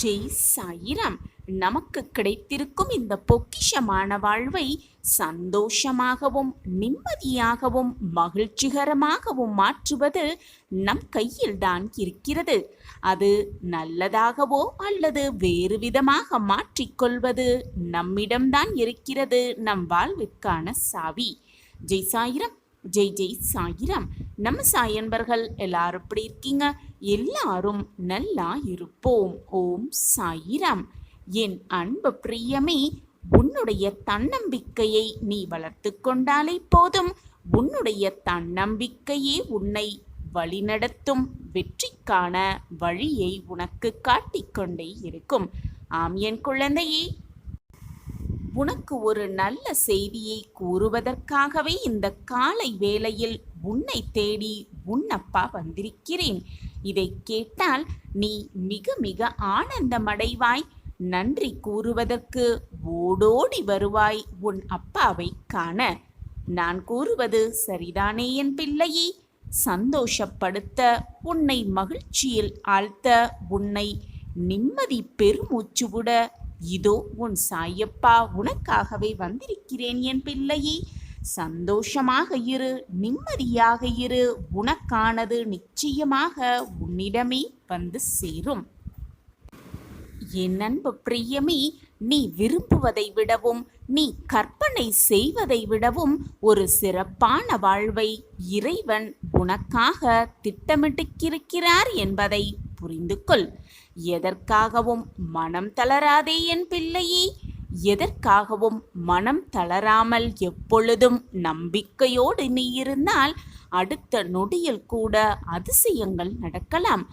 ஜெய் சாயிராம். நமக்கு கிடைத்திருக்கும் இந்த பொக்கிஷமான வாழ்வை சந்தோஷமாகவும் நிம்மதியாகவும் மகிழ்ச்சிகரமாகவும் மாற்றுவது நம் கையில்தான் இருக்கிறது. அது நல்லதாகவோ அல்லது வேறு விதமாக மாற்றிக்கொள்வது நம்மிடம்தான் இருக்கிறது. நம் வாழ்விற்கான சாவி. ஜெய் சாயிராம். ஜெய் ஜெய் சாயிராம். நம்ம சாயன்பர்கள் எல்லாரும் எப்படி இருக்கீங்க? எல்லாரும் நல்லா இருப்போம். ஓம் சாயிராம். என் அன்பு பிரியமே, உன்னுடைய தன்னம்பிக்கையை நீ வளர்த்து கொண்டாலே போதும். உன்னுடைய தன்னம்பிக்கையே உன்னை வழிநடத்தும் வெற்றிக்கான வழியை உனக்கு காட்டிக்கொண்டே இருக்கும். ஆம் என் குழந்தையே, உனக்கு ஒரு நல்ல செய்தியை கூறுவதற்காகவே இந்த காலை வேளையில் உன்னை தேடி உன்னப்பா வந்திருக்கிறேன். இதை கேட்டால் நீ மிக மிக ஆனந்தமடைவாய். நன்றி கூறுவதற்கு ஓடோடி வருவாய் உன் அப்பாவை காண. நான் கூறுவது சரிதானே என் பிள்ளையே? சந்தோஷப்படுத்த, உன்னை மகிழ்ச்சியில் ஆழ்த்த, உன்னை நிம்மதி பெருமூச்சு விட இதோ உன் சாயப்பா உனக்காகவே வந்திருக்கிறேன் என் பிள்ளையே. சந்தோஷமாக இரு, நிம்மதியாக இரு. உனக்கானது நிச்சயமாக உன்னிடமே வந்து சேரும். என் அன்பு பிரியமே, நீ விரும்புவதை விடவும் நீ கற்பனை செய்வதை விடவும் ஒரு சிறப்பான வாழ்வை இறைவன் உனக்காக திட்டமிட்டிருக்கிறார் என்பதை புரிந்து கொள். எதற்காகவும் மனம் தளராதே என் பிள்ளையே. எதற்காகவும் மனம் தளராமல் எப்பொழுதும் நம்பிக்கையோடு நீ இருந்தால் அடுத்த நொடியில் கூட அதிசயங்கள் நடக்கலாம்.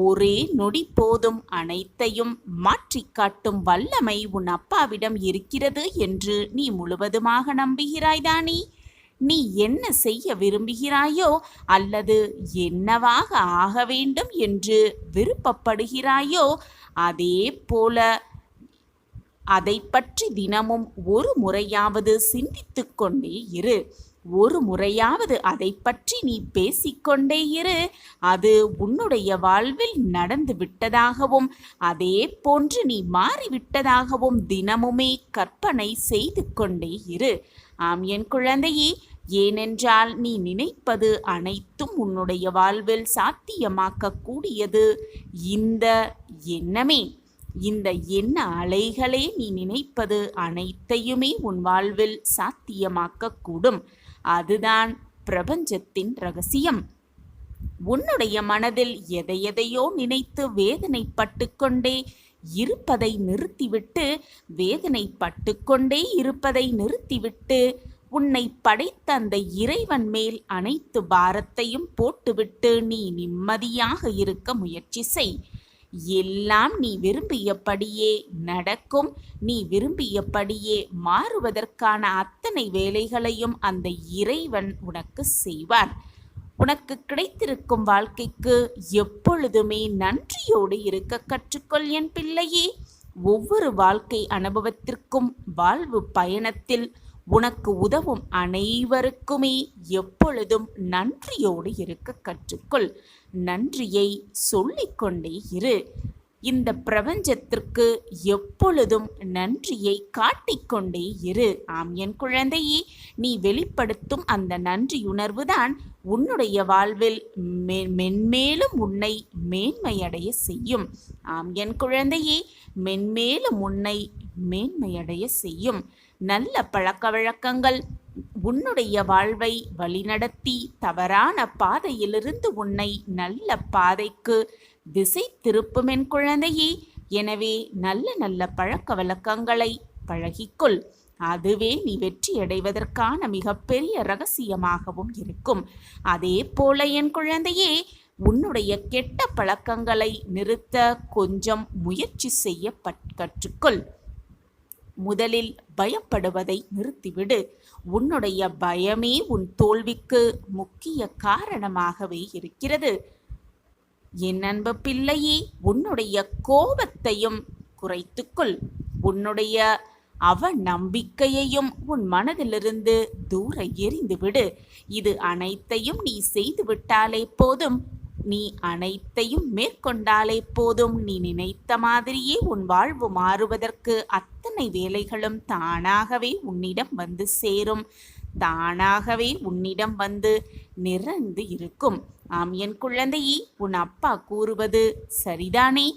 ஒரே நொடி போதும் அனைத்தையும் மாற்றி காட்டும் வல்லமை உன் அப்பாவிடம் இருக்கிறது என்று நீ முழுவதுமாக நம்புகிறாய்தானே? நீ என்ன செய்ய விரும்புகிறாயோ அல்லது என்னவாக ஆக வேண்டும் என்று விருப்பப்படுகிறாயோ அதே போல அதை பற்றி தினமும் ஒரு முறையாவது சிந்தித்து கொண்டே இரு. ஒரு முறையாவது அதை பற்றி நீ பேசிக்கொண்டே இரு. அது உன்னுடைய வாழ்வில் நடந்து விட்டதாகவும் அதே போன்று நீ மாறிவிட்டதாகவும் தினமுமே கற்பனை செய்து கொண்டே இரு. ஆம் என் குழந்தையே, ஏனென்றால் நீ நினைப்பது அனைத்தும் உன்னுடைய வாழ்வில் சாத்தியமாக்கக்கூடியது இந்த எண்ணமே. இந்த எண்ண அலைகளே நீ நினைப்பது அனைத்தையுமே உன் வாழ்வில் சாத்தியமாக்கக்கூடும். அதுதான் பிரபஞ்சத்தின் ரகசியம். உன்னுடைய மனதில் எதையெதையோ நினைத்து வேதனைப்பட்டு கொண்டே இருப்பதை நிறுத்திவிட்டு, வேதனைப்பட்டு கொண்டே இருப்பதை நிறுத்திவிட்டு, உன்னை படைத்த அந்த இறைவன் மேல் அனைத்து பாரத்தையும் போட்டுவிட்டு நீ நிம்மதியாக இருக்க முயற்சி செய். எல்லாம் நீ விரும்பியபடியே நடக்கும். நீ விரும்பியபடியே மாறுவதற்கான அத்தனை வேலைகளையும் அந்த இறைவன் உனக்கு செய்வார். உனக்கு கிடைத்திருக்கும் வாழ்க்கைக்கு எப்பொழுதுமே நன்றியோடு இருக்க கற்றுக்கொள் என் பிள்ளையே. ஒவ்வொரு வாழ்க்கை அனுபவத்திற்கும் வாழ்வு பயணத்தில் உனக்கு உதவும் அனைவருக்குமே எப்பொழுதும் நன்றியோடு இருக்க கற்றுக்கொள். நன்றியை சொல்லிக்கொண்டே இரு. இந்த பிரபஞ்சத்திற்கு எப்பொழுதும் நன்றியை காட்டிக்கொண்டே இரு. ஆம் என் குழந்தையே, நீ வெளிப்படுத்தும் அந்த நன்றியுணர்வுதான் உன்னுடைய வாழ்வில் மென்மேலும் உன்னை மேன்மையடைய செய்யும். ஆம் என் குழந்தையே, மென்மேலும் உன்னை மேன்மையடைய செய்யும். நல்ல பழக்க வழக்கங்கள் உன்னுடைய வாழ்வை வழிநடத்தி தவறான பாதையிலிருந்து உன்னை நல்ல பாதைக்கு திசை திருப்பும் என் குழந்தையே. எனவே நல்ல நல்ல பழக்க வழக்கங்களை பழகிக்கொள். அதுவே நீ வெற்றி அடைவதற்கான மிகப்பெரிய ரகசியமாகவும் இருக்கும். அதே போல என் குழந்தையே, உன்னுடைய கெட்ட பழக்கங்களை நிறுத்த கொஞ்சம் முயற்சி செய்ய கற்றுக்கொள். முதலில் பயப்படுவதை நிறுத்திவிடு. உன்னுடைய பயமே உன் தோல்விக்கு முக்கிய காரணமாகவே இருக்கிறது. என் அன்பு பிள்ளையே, உன்னுடைய கோபத்தையும் குறைத்துக்கொள். உன்னுடைய நம்பிக்கையையும் உன் மனதிலிருந்து தூர எறிந்துவிடு. இது அனைத்தையும் நீ செய்து விட்டாலே போதும். நீ அனைத்தையும் மேற்கொண்டாலே போதும். நீ நினைத்த மாதிரியே உன் வாழ்வு மாறுவதற்கு அத்தனை வேலைகளும் தானாகவே உன்னிடம் வந்து சேரும். தானாகவே உன்னிடம் வந்து நிறைந்து இருக்கும். ஆம் என் குழந்தையே, உன் அப்பா கூறுவது சரிதானே?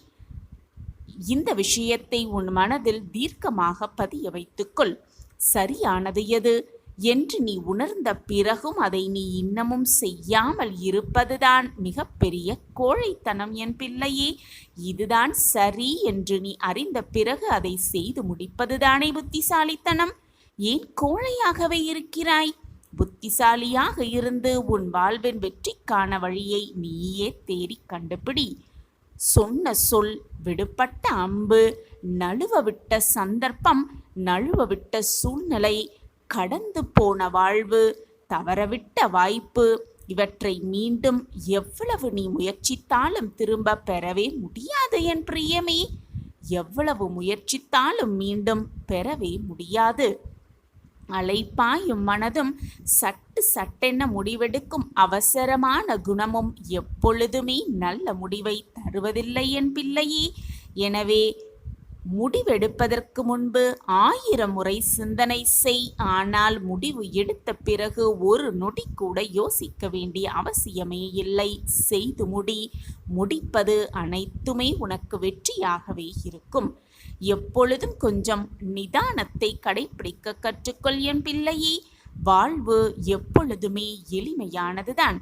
இந்த விஷயத்தை உன் மனதில் தீர்க்கமாக பதிய வைத்துக்கொள். சரியானது எது என்று நீ உணர்ந்த பிறகும் அதை நீ இன்னமும் செய்யாமல் இருப்பதுதான் மிகப்பெரிய கோழைத்தனம் என் பிள்ளையே. இதுதான் சரி என்று நீ அறிந்த பிறகு அதை செய்து முடிப்பதுதானே புத்திசாலித்தனம். ஏன் கோழையாகவே இருக்கிறாய்? புத்திசாலியாக இருந்து உன் வாழ்வின் வெற்றிக்கான வழியை நீயே தேடி கண்டுபிடி. சொன்ன சொல், விடுபட்ட அம்பு, நழுவவிட்ட சந்தர்ப்பம், நழுவவிட்ட சூழ்நிலை, கடந்து போன வாழ்வு, தவறவிட்ட வாய்ப்பு, இவற்றை மீண்டும் எவ்வளவு நீ முயற்சித்தாலும் திரும்ப பெறவே முடியாது என் பிரியமே. எவ்வளவு முயற்சித்தாலும் மீண்டும் பெறவே முடியாது. அலைப்பாயும் மனதும் சட்டு சட்டென முடிவெடுக்கும் அவசரமான குணமும் எப்பொழுதுமே நல்ல முடிவை தருவதில்லை என் பிள்ளையே. எனவே முடிவெடுப்பதற்கு முன்பு 1000 முறை சிந்தனை செய். ஆனால் முடிவு எடுத்த பிறகு ஒரு நொடி கூட யோசிக்க வேண்டிய அவசியமே இல்லை. செய்து முடி. முடிப்பது அனைத்துமே உனக்கு வெற்றியாகவே இருக்கும். எப்பொழுதும் கொஞ்சம் நிதானத்தை கடைப்பிடிக்க கற்றுக்கொள் என் பிள்ளையே. வாழ்வு எப்பொழுதுமே எளிமையானதுதான்.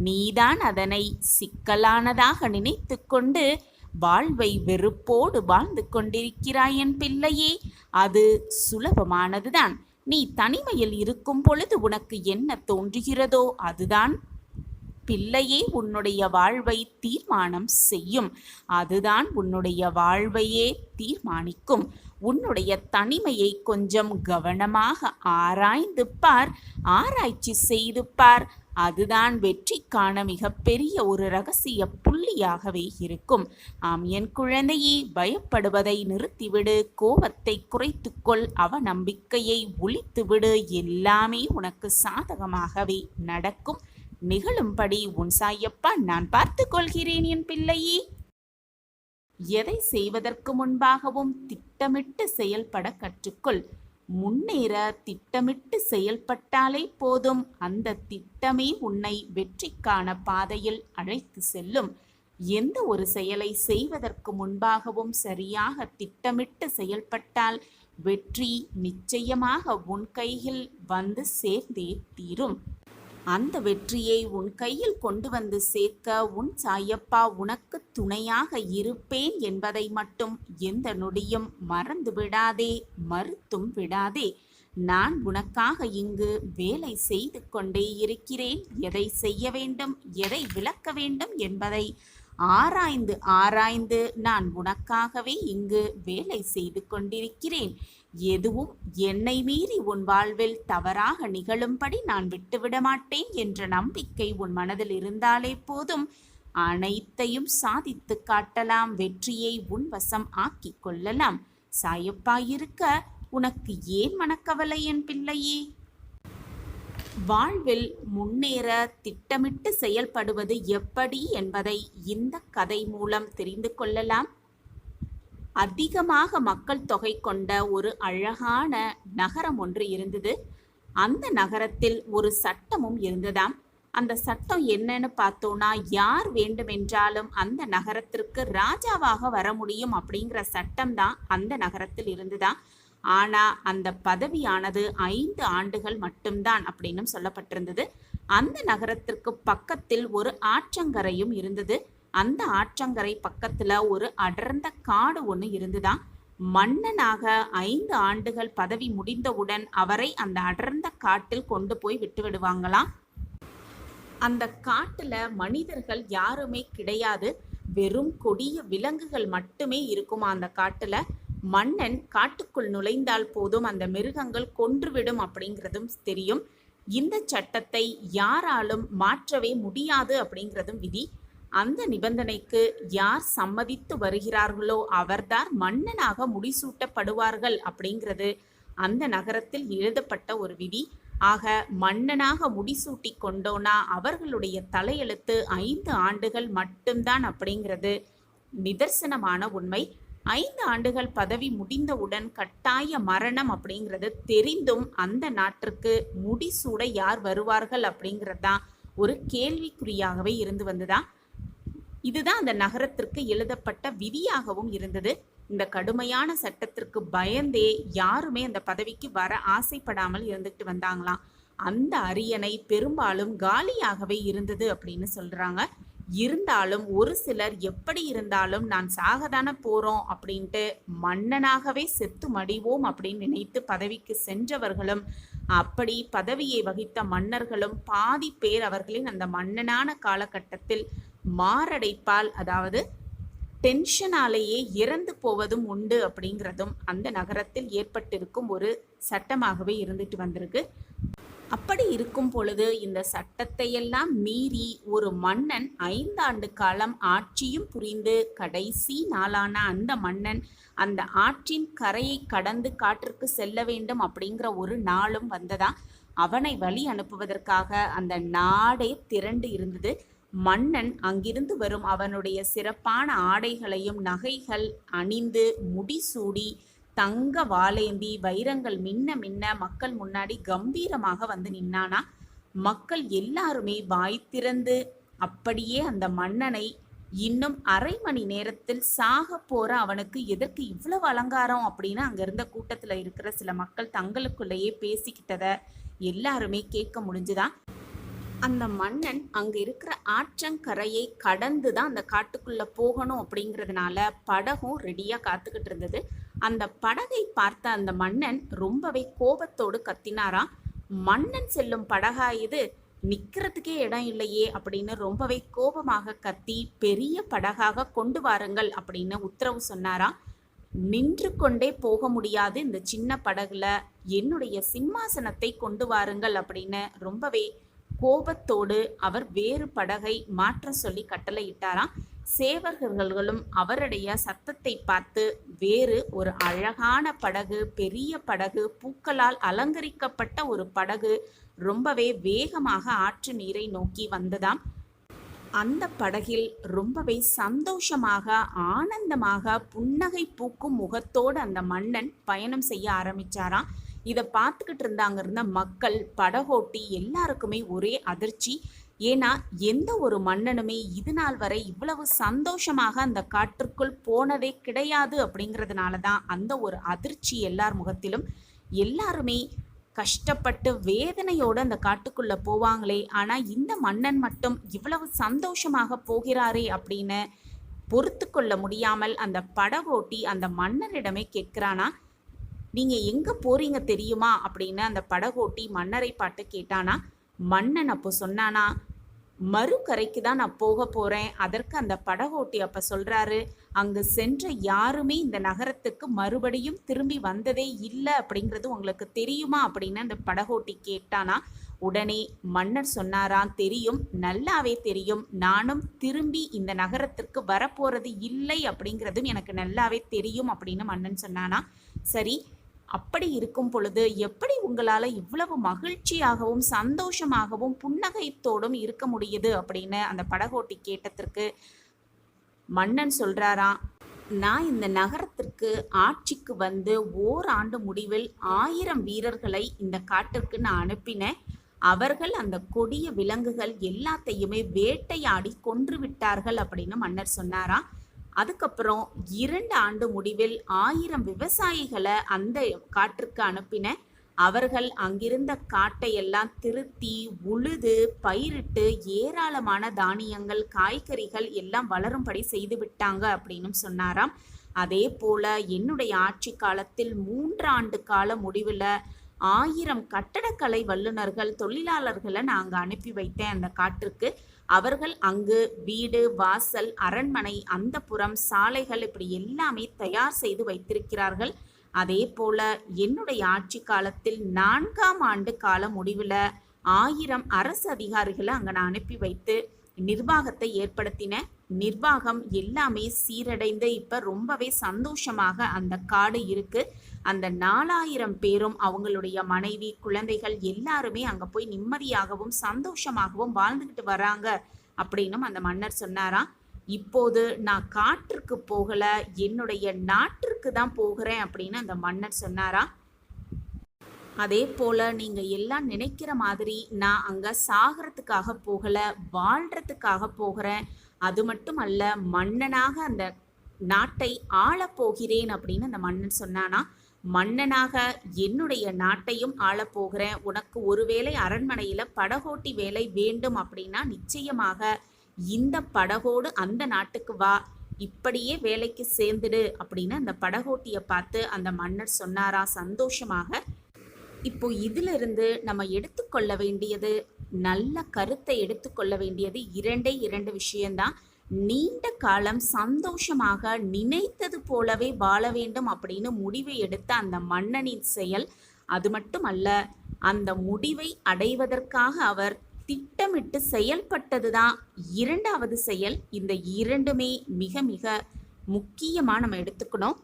நீதான் அதனை சிக்கலானதாக நினைத்து கொண்டு வாழ்வை வெறுப்போடு வாழ்ந்து கொண்டிருக்கிறாய் என் பிள்ளையே. அது சுலபமானதுதான். நீ தனிமையில் இருக்கும் பொழுது உனக்கு என்ன தோன்றுகிறதோ அதுதான் பிள்ளையே உன்னுடைய வாழ்வை தீர்மானம் செய்யும். அதுதான் உன்னுடைய வாழ்வையே தீர்மானிக்கும். உன்னுடைய தனிமையை கொஞ்சம் கவனமாக ஆராய்ந்து பார். ஆராய்ச்சி செய்து பார். அதுதான் வெற்றிக்கான மிகப்பெரிய ஒரு ரகசிய புள்ளியாகவே இருக்கும். ஆம் என் குழந்தையே, பயப்படுவதை நிறுத்திவிடு. கோபத்தை குறைத்துக்கொள். அவநம்பிக்கையை ஒழித்துவிடு. எல்லாமே உனக்கு சாதகமாகவே நடக்கும். நிகழும்படி உன் சாயப்பா நான் பார்த்து கொள்கிறேன் என் பிள்ளையே. எதை செய்வதற்கு முன்பாகவும் திட்டமிட்டு செயல்பட கற்றுக்கொள். முன்னேற திட்டமிட்டு செயல்பட்டாலே போதும். அந்த திட்டமே உன்னை வெற்றிக்கான பாதையில் அழைத்து செல்லும். எந்த ஒரு செயலை செய்வதற்கு முன்பாகவும் சரியாக திட்டமிட்டு செயல்பட்டால் வெற்றி நிச்சயமாக உன் கையில் வந்து சேர்ந்தே தீரும். அந்த வெற்றியை உன் கையில் கொண்டு வந்து சேர்க்க உன் சாயப்பா உனக்கு துணையாக இருப்பேன் என்பதை மட்டும் எந்த நொடியும் மறந்து விடாதே, மறுத்தும் விடாதே. நான் உனக்காக இங்கு வேலை செய்து கொண்டே இருக்கிறேன். எதை செய்ய வேண்டும், எதை விளக்க வேண்டும் என்பதை ஆராய்ந்து ஆராய்ந்து நான் உனக்காகவே இங்கு வேலை செய்து கொண்டிருக்கிறேன். எதுவும் என்னை மீறி உன் வாழ்வில் தவறாக நிகழும்படி நான் விட்டுவிட மாட்டேன் என்ற நம்பிக்கை உன் மனதில் இருந்தாலே போதும். அனைத்தையும் சாதித்து காட்டலாம். வெற்றியை உன் வசம் ஆக்கிக் கொள்ளலாம். சாயப்பா இருக்க உனக்கு ஏன் மனக்கவலை என் பிள்ளையே? வாழ்வில் முன்னேற திட்டமிட்டு செயல்படுவது எப்படி என்பதை இந்த கதை மூலம் தெரிந்து கொள்ளலாம். அதிகமாக மக்கள் தொகை கொண்ட ஒரு அழகான நகரம் ஒன்று இருந்தது. அந்த நகரத்தில் ஒரு சட்டமும் இருந்ததாம். அந்த சட்டம் என்னன்னு பார்த்தோன்னா, யார் வேண்டுமென்றாலும் அந்த நகரத்திற்கு ராஜாவாக வர முடியும் அப்படிங்கிற சட்டம் தான் அந்த நகரத்தில் இருந்ததா. ஆனா அந்த பதவியானது 5 ஆண்டுகள் மட்டும்தான் அப்படின்னு சொல்லப்பட்டிருந்தது. அந்த நகரத்திற்கு பக்கத்தில் ஒரு ஆற்றங்கரையும் இருந்தது. அந்த ஆற்றங்கரை பக்கத்துல ஒரு அடர்ந்த காடு ஒன்று இருந்துதான். மன்னனாக 5 ஆண்டுகள் பதவி முடிந்தவுடன் அவரை அந்த அடர்ந்த காட்டில் கொண்டு போய் விட்டு விடுவாங்களாம். அந்த காட்டுல மனிதர்கள் யாருமே கிடையாது. வெறும் கொடிய விலங்குகள் மட்டுமே இருக்குமா அந்த காட்டுல. மன்னன் காட்டுக்குள் நுழைந்தால் போதும் அந்த மிருகங்கள் கொன்றுவிடும் அப்படிங்கிறதும் தெரியும். இந்த சட்டத்தை யாராலும் மாற்றவே முடியாது அப்படிங்கிறதும் விதி. அந்த நிபந்தனைக்கு யார் சம்மதித்து வருகிறார்களோ அவர்தான் மன்னனாக முடிசூட்டப்படுவார்கள் அப்படிங்கிறது அந்த நகரத்தில் எழுதப்பட்ட ஒரு விதி. ஆக மன்னனாக முடிசூட்டி கொண்டோனா அவர்களுடைய தலையெழுத்து 5 ஆண்டுகள் மட்டும்தான் அப்படிங்கிறது நிதர்சனமான உண்மை. 5 ஆண்டுகள் பதவி முடிந்தவுடன் கட்டாய மரணம் அப்படிங்கிறது தெரிந்தும் அந்த நாட்டிற்கு முடிசூட யார் வருவார்கள் அப்படிங்கிறது தான் ஒரு கேள்விக்குறியாகவே இருந்து வந்ததா. இதுதான் அந்த நகரத்திற்கு எழுதப்பட்ட விதியாகவும் இருந்தது. இந்த கடுமையான சட்டத்திற்கு பயந்தே யாருமே அந்த பதவிக்கு வர ஆசைப்படாமல் இருந்துட்டு வந்தாங்களாம். அந்த அரியணை பெரும்பாலும் காலியாகவே இருந்தது அப்படின்னு சொல்றாங்க. இருந்தாலும் ஒரு சிலர் எப்படி இருந்தாலும் நான் சாகதான போறோம் அப்படின்ட்டு மன்னனாகவே செத்து மடிவோம் அப்படின்னு நினைத்து பதவிக்கு சென்றவர்களும், அப்படி பதவியை வகித்த மன்னர்களும் பாதி பேர் அவர்களின் அந்த மன்னனான காலகட்டத்தில் மாரடைப்பால், அதாவது டென்ஷனாலேயே இறந்து போவதும் உண்டு அப்படிங்கிறதும் அந்த நகரத்தில் ஏற்பட்டிருக்கும் ஒரு சட்டமாகவே இருந்துட்டு வந்திருக்கு. அப்படி இருக்கும் பொழுது இந்த சட்டத்தை எல்லாம் மீறி ஒரு மன்னன் 5 ஆண்டு காலம் ஆட்சியும் புரிந்து கடைசி நாளான அந்த மன்னன் அந்த ஆற்றின் கரையை கடந்து காற்றுக்கு செல்ல வேண்டும் அப்படிங்கிற ஒரு நாளும் வந்ததா. அவனை வழி அனுப்புவதற்காக அந்த நாடே திரண்டு இருந்தது. மன்னன் அங்கிருந்து வரும் அவனுடைய சிறப்பான ஆடைகளையும் நகைகள் அணிந்து முடிசூடி தங்க வாளேந்தி வைரங்கள் மின்ன மின்ன மக்கள் முன்னாடி கம்பீரமாக வந்து நின்னானா. மக்கள் எல்லாருமே வாய் திறந்து அப்படியே அந்த மன்னனை இன்னும் அரை மணி நேரத்தில் சாக போற அவனுக்கு எதற்கு இவ்வளவு அலங்காரம் அப்படின்னு அங்க இருந்த கூட்டத்துல இருக்கிற சில மக்கள் தங்களுக்குள்ளேயே பேசிக்கிட்டத எல்லாருமே கேட்க முடிஞ்சுதான். அந்த மன்னன் அங்க இருக்கிற ஆற்றங்கரையை கடந்து தான் அந்த காட்டுக்குள்ள போகணும் அப்படிங்கிறதுனால படகும் ரெடியா காத்துக்கிட்டு இருந்தது. அந்த படகை பார்த்த அந்த மன்னன் ரொம்பவே கோபத்தோடு கத்தினாராம். மன்னன் செல்லும் படகா இது, நிக்கிறதுக்கே இடம் இல்லையே அப்படின்னு ரொம்பவே கோபமாக கத்தி பெரிய படகாக கொண்டு வாருங்கள் அப்படின்னு உத்தரவு சொன்னாராம். நின்று கொண்டே போக முடியாது இந்த சின்ன படகுல, என்னுடைய சிம்மாசனத்தை கொண்டு வாருங்கள் அப்படின்னு ரொம்பவே கோபத்தோடு அவர் வேறு படகை மாற்ற சொல்லி கட்டளையிட்டாராம். சேவகர்களும் அவருடைய சத்தத்தை பார்த்து வேறு ஒரு அழகான படகு, பெரிய படகு, பூக்களால் அலங்கரிக்கப்பட்ட ஒரு படகு ரொம்பவே வேகமாக ஆற்று நீரை நோக்கி வந்ததாம். அந்த படகில் ரொம்பவே சந்தோஷமாக ஆனந்தமாக புன்னகை பூக்கும் முகத்தோடு அந்த மன்னன் பயணம் செய்ய ஆரம்பிச்சாராம். இதை பார்த்துக்கிட்டு இருந்தாங்க இருந்த மக்கள், படகோட்டி எல்லாருக்குமே ஒரே அதிர்ச்சி. ஏன்னா எந்த ஒரு மன்னனுமே இது நாள் வரை இவ்வளவு சந்தோஷமாக அந்த காற்றுக்குள் போனதே கிடையாது அப்படிங்கிறதுனால தான் அந்த ஒரு அதிர்ச்சி எல்லார் முகத்திலும். எல்லாருமே கஷ்டப்பட்டு வேதனையோடு அந்த காட்டுக்குள்ள போவாங்களே, ஆனா இந்த மன்னன் மட்டும் இவ்வளவு சந்தோஷமாக போகிறாரே அப்படின்னு பொறுத்து கொள்ள முடியாமல் அந்த படகோட்டி அந்த மன்னரிடமே கேட்கிறானா. நீங்க எங்க போறீங்க தெரியுமா அப்படின்னு அந்த படகோட்டி மன்னரை பார்த்து கேட்டானா. மன்னன் அப்போ சொன்னானா, மறுகரைக்கு தான் நான் போக போறேன். அதற்கு அந்த படகோட்டி அப்ப சொல்றாரு, அங்கு சென்ற யாருமே இந்த நகரத்துக்கு மறுபடியும் திரும்பி வந்ததே இல்லை அப்படிங்கிறது உங்களுக்கு தெரியுமா அப்படின்னு அந்த படகோட்டி கேட்டானா. உடனே மன்னர் சொன்னாராம், தெரியும், நல்லாவே தெரியும், நானும் திரும்பி இந்த நகரத்திற்கு வரப்போறது இல்லை அப்படிங்கிறதும் எனக்கு நல்லாவே தெரியும் அப்படின்னு மன்னன் சொன்னானா. சரி, அப்படி இருக்கும் பொழுது எப்படி உங்களால இவ்வளவு மகிழ்ச்சியாகவும் சந்தோஷமாகவும் புன்னகைத்தோடும் இருக்க முடியுது அப்படின்னு அந்த படகோட்டி கேட்டதற்கு மன்னன் சொல்றாராம், நான் இந்த நகரத்திற்கு ஆட்சிக்கு வந்து ஓராண்டு முடிவில் 1000 வீரர்களை இந்த காட்டிற்கு நான் அனுப்பினேன். அவர்கள் அந்த கொடிய விலங்குகள் எல்லாத்தையுமே வேட்டையாடி கொன்று விட்டார்கள் அப்படின்னு மன்னர் சொன்னாராம். அதுக்கப்புறம் 2 ஆண்டு முடிவில் 1000 விவசாயிகளை அந்த காட்டிற்கு அனுப்பின. அவர்கள் அங்கிருந்த காட்டையெல்லாம் திருத்தி உழுது பயிரிட்டு ஏராளமான தானியங்கள் காய்கறிகள் எல்லாம் வளரும்படி செய்து விட்டாங்க அப்படின்னு சொன்னாராம். அதே போல என்னுடைய ஆட்சி காலத்தில் 3 ஆண்டு கால முடிவில் 1000 கட்டடக்கலை வல்லுநர்கள் தொழிலாளர்களை நான் அங்கே அனுப்பி வைத்தேன் அந்த காட்டிற்கு. அவர்கள் அங்கு வீடு வாசல் அரண்மனை அந்தப்புறம் சாலைகள் இப்படி எல்லாமே தயார் செய்து வைத்திருக்கிறார்கள். அதே போல என்னுடைய ஆட்சி காலத்தில் 4ஆம் ஆண்டு கால முடிவில் 1000 அரசு அதிகாரிகளை அங்கே நான் அனுப்பி வைத்து நிர்வாகத்தை ஏற்படுத்தின. நிர்வாகம் எல்லாமே சீரடைந்து இப்ப ரொம்பவே சந்தோஷமாக அந்த காடு இருக்கு. அந்த 4000 பேரும் அவங்களுடைய மனைவி குழந்தைகள் எல்லாருமே அங்க போய் நிம்மதியாகவும் சந்தோஷமாகவும் வாழ்ந்துகிட்டு வராங்க அப்படின்னும் அந்த மன்னர் சொன்னாராம். இப்போது நான் காற்றுக்கு போகல, என்னுடைய நாட்டிற்கு தான் போகிறேன் அப்படின்னு அந்த மன்னர் சொன்னாராம். அதே போல நீங்க எல்லாம் நினைக்கிற மாதிரி நான் அங்க சாகிறதுக்காக போகல, வாழ்றதுக்காக போகிறேன். அது மட்டும் அல்ல, மன்னனாக அந்த நாட்டை ஆளப் போகிறேன் அப்படின்னு அந்த மன்னன் சொன்னானா. மன்னனாக என்னுடைய நாட்டையும் ஆளப் போகிறேன். உனக்கு ஒருவேளை அரண்மனையில படகோட்டி வேலை வேண்டும் அப்படின்னா நிச்சயமாக இந்த படகோடு அந்த நாட்டுக்கு வா, இப்படியே வேலைக்கு சேர்ந்துடு அப்படின்னு அந்த படகோட்டியை பார்த்து அந்த மன்னர் சொன்னாரா சந்தோஷமாக. இப்போ இதிலிருந்து நம்ம எடுத்துக்கொள்ள வேண்டியது, நல்ல கருத்தை எடுத்துக்கொள்ள வேண்டியது இரண்டு விஷயம்தான். நீண்ட காலம் சந்தோஷமாக நினைத்தது போலவே வாழ வேண்டும் அப்படின்னு முடிவை எடுத்த அந்த மன்னனின் செயல். அது மட்டுமல்ல, அந்த முடிவை அடைவதற்காக அவர் திட்டமிட்டு செயல்பட்டதுதான் இரண்டாவது செயல். இந்த இரண்டுமே மிக மிக முக்கியமாக நம்ம எடுத்துக்கணும்.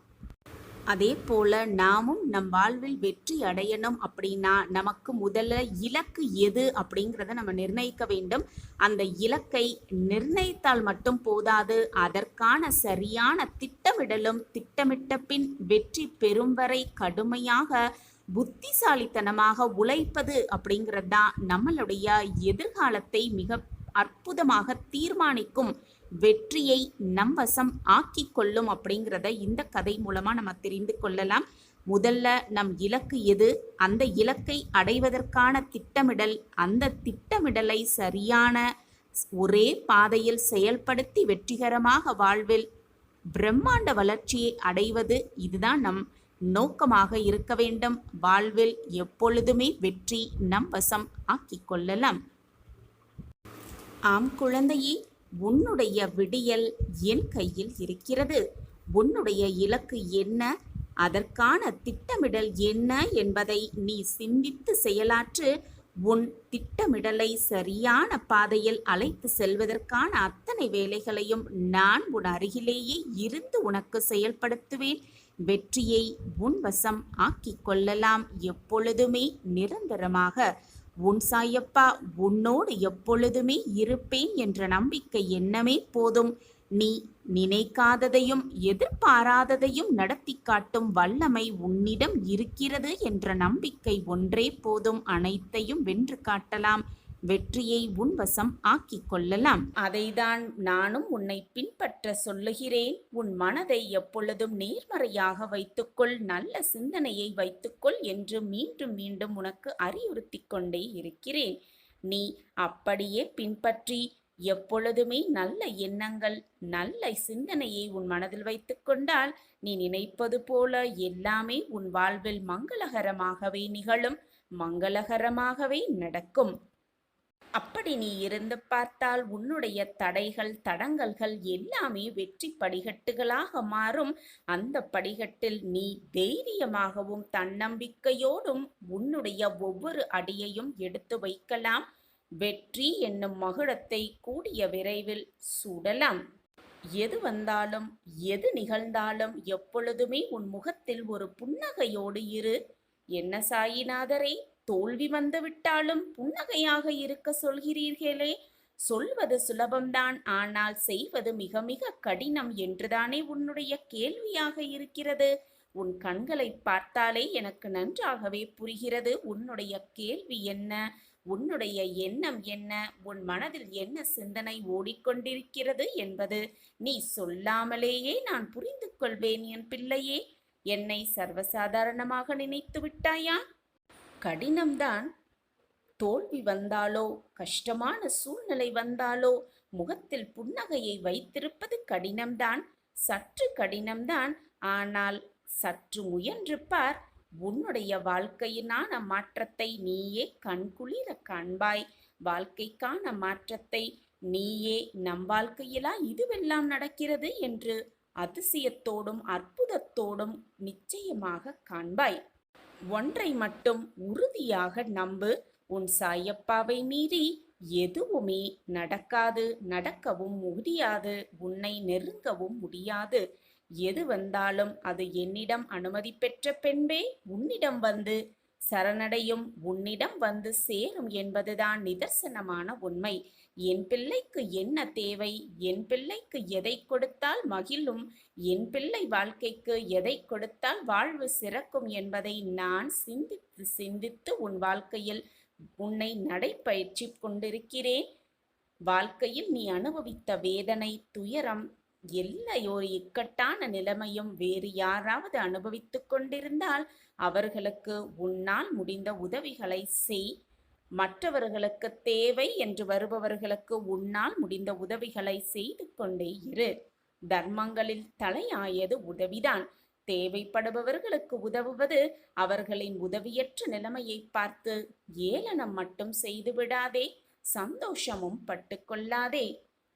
அதே போல நாமும் நம் வாழ்வில் வெற்றி அடையணும் அப்படின்னா நமக்கு முதல்ல இலக்கு எது அப்படிங்கிறத நம்ம நிர்ணயிக்க வேண்டும். அந்த இலக்கை நிர்ணயித்தால் மட்டும் போதாது, அதற்கான சரியான திட்டமிடலும், திட்டமிட்ட பின் வெற்றி பெறும் வரை கடுமையாக புத்திசாலித்தனமாக உழைப்பது அப்படிங்கிறது தான் நம்மளுடைய எதிர்காலத்தை மிக அற்புதமாக தீர்மானிக்கும், வெற்றியை நம் வசம் ஆக்கி கொள்ளும் அப்படிங்கிறத இந்த கதை மூலமா நம்ம தெரிந்து கொள்ளலாம். முதல்ல நம் இலக்கு எது, அந்த இலக்கை அடைவதற்கான திட்டமிடல், அந்த திட்டமிடலை சரியான ஒரே பாதையில் செயல்படுத்தி வெற்றிகரமாக வாழ்வில் பிரம்மாண்ட வளர்ச்சியை அடைவது, இதுதான் நம் நோக்கமாக இருக்க வேண்டும். வாழ்வில் எப்பொழுதுமே வெற்றி நம் வசம் ஆக்கி கொள்ளலாம். ஆம் குழந்தையே, உன்னுடைய விடியல் என் கையில் இருக்கிறது. உன்னுடைய இலக்கு என்ன, அதற்கான திட்டமிடல் என்ன என்பதை நீ சிந்தித்து செயலாற்று. உன் திட்டமிடலை சரியான பாதையில் அழைத்து செல்வதற்கான அத்தனை வேலைகளையும் நான் உன் அருகிலேயே இருந்து உனக்கு செயல்படுத்துவேன். வெற்றியை உன் வசம் ஆக்கி கொள்ளலாம், எப்பொழுதுமே நிரந்தரமாக. உன் சாயப்பா உன்னோடு எப்பொழுதுமே இருப்பேன் என்ற நம்பிக்கை எண்ணமே போதும். நீ நினைக்காததையும் எதிர்பாராததையும் நடத்தி காட்டும் வல்லமை உன்னிடம் இருக்கிறது என்ற நம்பிக்கை ஒன்றே போதும். அனைத்தையும் வென்று காட்டலாம், வெற்றியை உன் வசம் ஆக்கிக் கொள்ளலாம். அதைதான் நானும் உன்னை பின்பற்ற சொல்லுகிறேன். உன் மனதை எப்பொழுதும் நேர்மறையாக வைத்துக்கொள், நல்ல சிந்தனையை வைத்துக்கொள் என்று மீண்டும் மீண்டும் உனக்கு அறிவுறுத்தி கொண்டே இருக்கிறேன். நீ அப்படியே பின்பற்றி எப்பொழுதுமே நல்ல எண்ணங்கள், நல்ல சிந்தனையை உன் மனதில் வைத்து கொண்டால் நீ நினைப்பது போல எல்லாமே உன் வாழ்வில் மங்களகரமாகவே நிகழும், மங்களகரமாகவே நடக்கும். அப்படி நீ இருந்து பார்த்தால் உன்னுடைய தடைகள், தடங்கல்கள் எல்லாமே வெற்றி படிகட்டுகளாக மாறும். அந்த படிகட்டில் நீ தைரியமாகவும் தன்னம்பிக்கையோடும் உன்னுடைய ஒவ்வொரு அடியையும் எடுத்து வைக்கலாம். வெற்றி என்னும் மகுடத்தை கூடிய விரைவில் சூடலாம். எது வந்தாலும் எது நிகழ்ந்தாலும் எப்பொழுதுமே உன் முகத்தில் ஒரு புன்னகையோடு இரு. என்ன சாயிநாதரே, தோல்வி வந்துவிட்டாலும் புன்னகையாக இருக்க சொல்கிறீர்களே? சொல்வது சுலபம்தான், ஆனால் செய்வது மிக மிக கடினம் என்றுதானே உன்னுடைய கேள்வியாக இருக்கிறது. உன் கண்களை பார்த்தாலே எனக்கு நன்றாகவே புரிகிறது உன்னுடைய கேள்வி என்ன, உன்னுடைய எண்ணம் என்ன, உன் மனதில் என்ன சிந்தனை ஓடிக்கொண்டிருக்கிறது என்பது நீ சொல்லாமலேயே நான் புரிந்து கொள்வேன் என் பிள்ளையே. என்னை சர்வசாதாரணமாக நினைத்து விட்டாயா? கடினம்தான். தோல்வி வந்தாலோ, கஷ்டமான சூழ்நிலை வந்தாலோ முகத்தில் புன்னகையை வைத்திருப்பது கடினம்தான், சற்று கடினம்தான். ஆனால் சற்று முயன்று பார், உன்னுடைய வாழ்க்கையினான மாற்றத்தை நீயே கண்குளிர காண்பாய். வாழ்க்கைக்கான மாற்றத்தை நீயே நம் வாழ்க்கையிலா இதுவெல்லாம் நடக்கிறது என்று அதிசயத்தோடும் அற்புதத்தோடும் நிச்சயமாக காண்பாய். ஒன்றை மட்டும் உறுதியாக நம்பு, உன் சாயப்பாவை மீறி எதுவுமே நடக்காது, நடக்கவும் முடியாது, உன்னை நெருங்கவும் முடியாது. எது வந்தாலும் அது என்னிடம் அனுமதி பெற்ற பின்பே உன்னிடம் வந்து சரணடையும், உன்னிடம் வந்து சேரும் என்பதுதான் நிதர்சனமான உண்மை. என் பிள்ளைக்கு என்ன தேவை, என் பிள்ளைக்கு எதை கொடுத்தால் மகிழும், என் பிள்ளை வாழ்க்கைக்கு எதை கொடுத்தால் வாழ்வு சிறக்கும் என்பதை நான் சிந்தித்து சிந்தித்து உன் வாழ்க்கையில் உன்னை நடைபயிற்சி கொண்டிருக்கிறேன். வாழ்க்கையில் நீ அனுபவித்த வேதனை, துயரம், எல்லா ஒரு இக்கட்டான நிலைமையும் வேறு யாராவது அனுபவித்துக் கொண்டிருந்தால் அவர்களுக்கு உன்னால் முடிந்த உதவிகளை செய். மற்றவர்களுக்கு தேவை என்று வருபவர்களுக்கு உன்னால் முடிந்த உதவிகளை செய்து கொண்டே இரு. தர்மங்களில் தலையாயது உதவிதான். தேவைப்படுபவர்களுக்கு உதவுவது. அவர்களின் உதவியற்ற நிலைமையை பார்த்து ஏளனம் மட்டும் செய்து விடாதே, சந்தோஷமும் பட்டுக்கொள்ளாதே.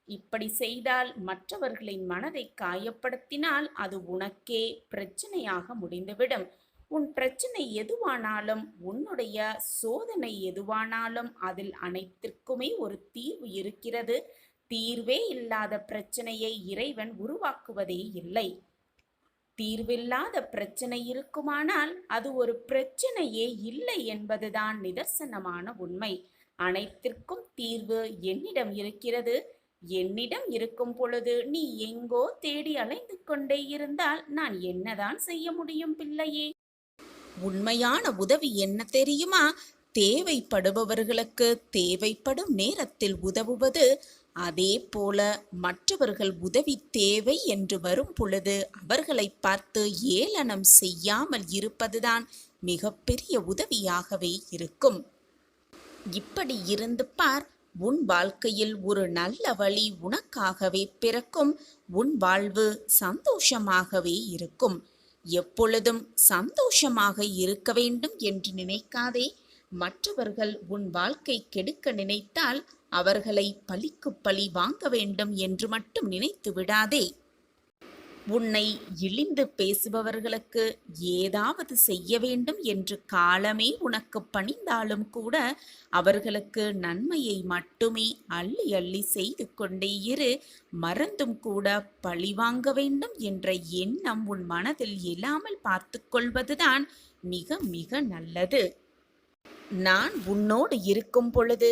இப்படி செய்தால், மற்றவர்களின் மனதை காயப்படுத்தினால் அது உனக்கே பிரச்சனையாக முடிந்துவிடும். உன் பிரச்சனை எதுவானாலும், உன்னுடைய சோதனை எதுவானாலும் அதில் அனைத்திற்குமே ஒரு தீர்வு இருக்கிறது. தீர்வே இல்லாத பிரச்சனையை இறைவன் உருவாக்குவதே இல்லை. தீர்வில்லாத பிரச்சனை இருக்குமானால் அது ஒரு பிரச்சனையே இல்லை என்பதுதான் நிதர்சனமான உண்மை. அனைத்திற்கும் தீர்வு என்னிடம் இருக்கிறது. என்னிடம் இருக்கும் பொழுது நீ எங்கோ தேடி அலைந்து கொண்டே இருந்தால் நான் என்னதான் செய்ய முடியும் பிள்ளையே? உண்மையான உதவி என்ன தெரியுமா? தேவைப்படுபவர்களுக்கு தேவைப்படும் நேரத்தில் உதவுவது. அதே போல மற்றவர்கள் உதவி தேவை என்று வரும் பொழுது அவர்களை பார்த்து ஏளனம் செய்யாமல் இருப்பதுதான் மிகப்பெரிய உதவியாகவே இருக்கும். இப்படி இருந்து பார், உன் வாழ்க்கையில் ஒரு நல்ல வழி உனக்காகவே பிறக்கும். உன் வாழ்வு சந்தோஷமாகவே இருக்கும். எப்பொழுதும் சந்தோஷமாக இருக்க வேண்டும் என்று நினைக்காதே. மற்றவர்கள் உன் வாழ்க்கை கெடுக்க நினைத்தால் அவர்களை பழிக்கு பழி வாங்க வேண்டும் என்று மட்டும் நினைத்து விடாதே. உன்னை இழிந்து பேசுபவர்களுக்கு ஏதாவது செய்ய வேண்டும் என்று காலமே உனக்கு பணிந்தாலும் கூட அவர்களுக்கு நன்மையை மட்டுமே அள்ளி அள்ளி செய்து கொண்டே இரு. மறந்தும் கூட பழி வாங்க வேண்டும் என்ற எண்ணம் உன் மனதில் இல்லாமல் பார்த்து கொள்வதுதான் மிக மிக நல்லது. நான் உன்னோடு இருக்கும் பொழுது,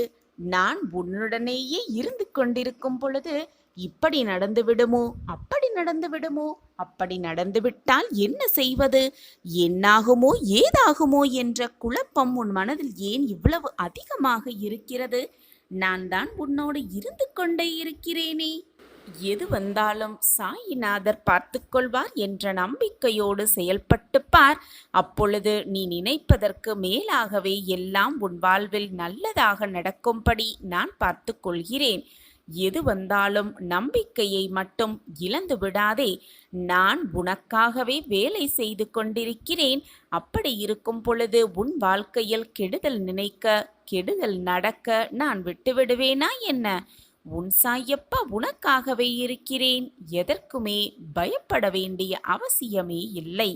நான் உன்னுடனேயே இருந்து கொண்டிருக்கும் பொழுது இப்படி நடந்து விடுமோ, அப்படி நடந்து விடுமோ, அப்படி நடந்துவிட்டால் என்ன செய்வது, என்னாகுமோ ஏதாகுமோ என்ற குழப்பம் உன் மனதில் ஏன் இவ்வளவு அதிகமாக இருக்கிறது? நான் தான் உன்னோடு இருந்து கொண்டே இருக்கிறேனே. எது வந்தாலும் சாயிநாதர் பார்த்து கொள்வார் என்ற நம்பிக்கையோடு செயல்பட்டு பார். அப்பொழுது நீ நினைப்பதற்கு மேலாகவே எல்லாம் உன் வாழ்வில் நல்லதாக நடக்கும்படி நான் பார்த்து கொள்கிறேன். எது வந்தாலும் நம்பிக்கையை மட்டும் இழந்து விடாதே. நான் உனக்காகவே வேலை செய்து கொண்டிருக்கிறேன். அப்படி இருக்கும் பொழுது உன் வாழ்க்கையில் கெடுதல் நினைக்க, கெடுதல் நடக்க நான் விட்டுவிடுவேனா என்ன? உன் சாயப்பா உனக்காகவே இருக்கிறேன். எதற்குமே பயப்பட வேண்டிய அவசியமே இல்லை.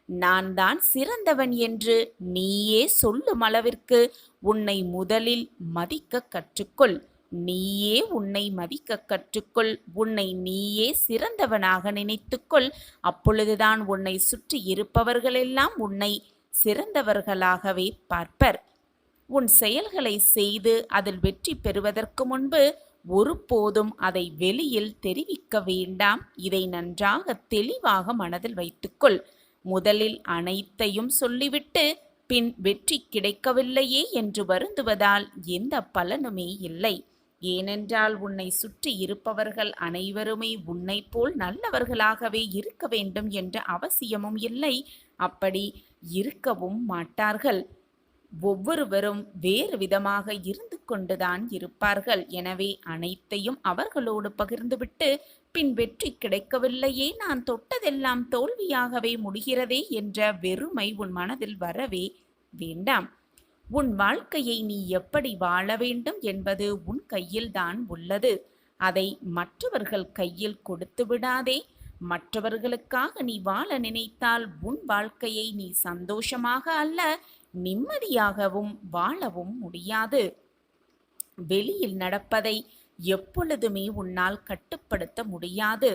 நான் தான் சிறந்தவன் என்று நீயே சொல்லும் அளவிற்கு உன்னை முதலில் மதிக்க கற்றுக்கொள். நீயே உன்னை மதிக்க கற்றுக்கொள். உன்னை நீயே சிறந்தவனாக நினைத்துக்கொள். அப்பொழுதுதான் உன்னை சுற்றி இருப்பவர்களெல்லாம் உன்னை சிறந்தவர்களாகவே பார்ப்பர். உன் செயல்களை செய்து அதில் வெற்றி பெறுவதற்கு முன்பு ஒருபோதும் அதை வெளியில் தெரிவிக்க வேண்டாம். இதை நன்றாக தெளிவாக மனதில் வைத்துக்கொள். முதலில் அனைத்தையும் சொல்லிவிட்டு பின் வெற்றி கிடைக்கவில்லையே என்று வருந்துவதால் எந்த பலனுமே இல்லை. ஏனென்றால் உன்னை சுற்றி இருப்பவர்கள் அனைவருமே உன்னை போல் நல்லவர்களாகவே இருக்க வேண்டும் என்ற அவசியமும் இல்லை. அப்படி இருக்கவும் மாட்டார்கள். ஒவ்வொருவரும் வேறு விதமாக இருந்து கொண்டுதான் இருப்பார்கள். எனவே அனைத்தையும் அவர்களோடு பகிர்ந்துவிட்டு பின் வெற்றி கிடைக்கவில்லையே, நான் தொட்டதெல்லாம் தோல்வியாகவே முடிகிறதே என்ற வெறுமை உன் மனதில் வரவே வேண்டாம். உன் வாழ்க்கையை நீ எப்படி வாழ வேண்டும் என்பது உன் கையில்தான் உள்ளது. அதை மற்றவர்கள் கையில் கொடுத்து விடாதே. மற்றவர்களுக்காக நீ வாழ நினைத்தால் உன் வாழ்க்கையை நீ சந்தோஷமாக அல்ல, நிம்மதியாகவும் வாழவும் முடியாது. வெளியில் நடப்பதை எப்பொழுதுமே உன்னால் கட்டுப்படுத்த முடியாது.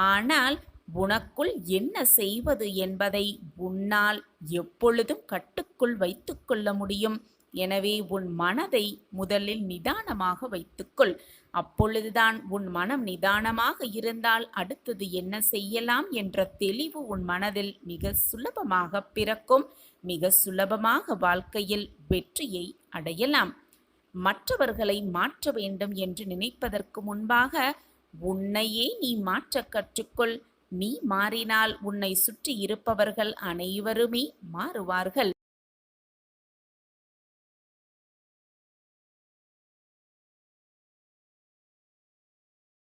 ஆனால் உனக்குள் என்ன செய்வது என்பதை உன்னால் எப்பொழுதும் கட்டுக்குள் வைத்துக்கொள்ள முடியும். எனவே உன் மனதை முதலில் நிதானமாக வைத்துக்கொள். அப்பொழுதுதான் உன் மனம் நிதானமாக இருந்தால் அடுத்தது என்ன செய்யலாம் என்ற தெளிவு உன் மனதில் மிக சுலபமாக பிறக்கும். மிக சுலபமாக வாழ்க்கையில் வெற்றியை அடையலாம். மற்றவர்களை மாற்ற வேண்டும் என்று நினைப்பதற்கு முன்பாக உன்னையே நீ மாற்ற கற்றுக்கொள். நீ மாறினால் உன்னை சுற்றி இருப்பவர்கள் அனைவருமே மாறுவார்கள்.